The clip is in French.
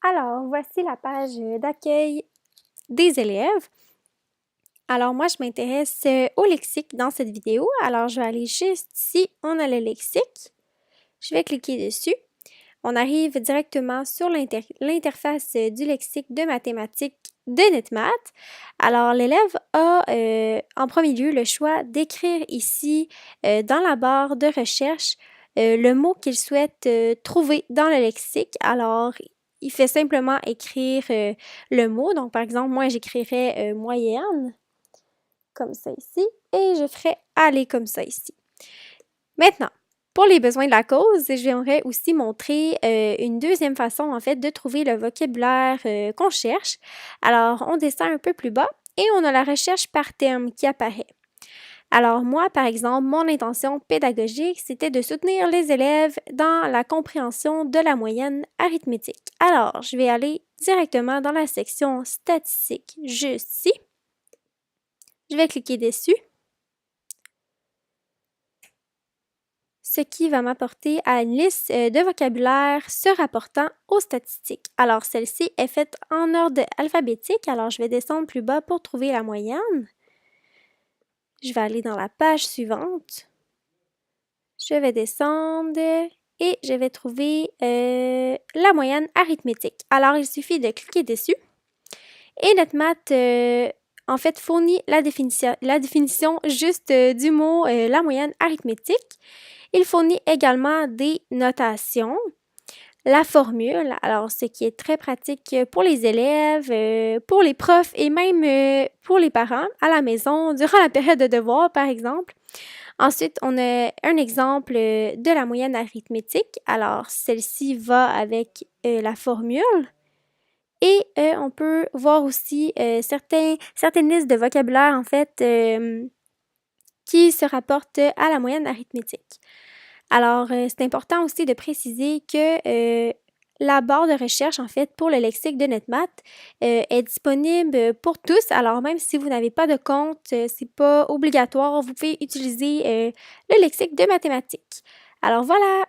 Alors, voici la page d'accueil des élèves. Alors, moi, je m'intéresse au lexique dans cette vidéo. Alors, je vais aller juste ici, on a le lexique. Je vais cliquer dessus. On arrive directement sur l'interface du lexique de mathématiques de NetMath. Alors, l'élève a en premier lieu le choix d'écrire ici dans la barre de recherche le mot qu'il souhaite trouver dans le lexique. Alors, il fait simplement écrire le mot. Donc, par exemple, moi, j'écrirais moyenne, comme ça ici, et je ferais aller comme ça ici. Maintenant, pour les besoins de la cause, j'aimerais aussi montrer une deuxième façon, en fait, de trouver le vocabulaire qu'on cherche. Alors, on descend un peu plus bas et on a la recherche par terme qui apparaît. Alors, moi, par exemple, mon intention pédagogique, c'était de soutenir les élèves dans la compréhension de la moyenne arithmétique. Alors, je vais aller directement dans la section statistiques, juste ici. Je vais cliquer dessus. Ce qui va m'apporter à une liste de vocabulaire se rapportant aux statistiques. Alors, celle-ci est faite en ordre alphabétique, alors je vais descendre plus bas pour trouver la moyenne. Je vais aller dans la page suivante. Je vais descendre et je vais trouver la moyenne arithmétique. Alors, il suffit de cliquer dessus et NetMath en fait fournit la définition juste du mot la moyenne arithmétique. Il fournit également des notations, la formule, alors ce qui est très pratique pour les élèves, pour les profs et même pour les parents à la maison durant la période de devoir, par exemple. Ensuite, on a un exemple de la moyenne arithmétique. Alors, celle-ci va avec la formule. Et on peut voir aussi certaines listes de vocabulaire, en fait, qui se rapportent à la moyenne arithmétique. Alors, c'est important aussi de préciser que la barre de recherche, en fait, pour le lexique de NetMath est disponible pour tous. Alors, même si vous n'avez pas de compte, c'est pas obligatoire. Vous pouvez utiliser le lexique de mathématiques. Alors, voilà!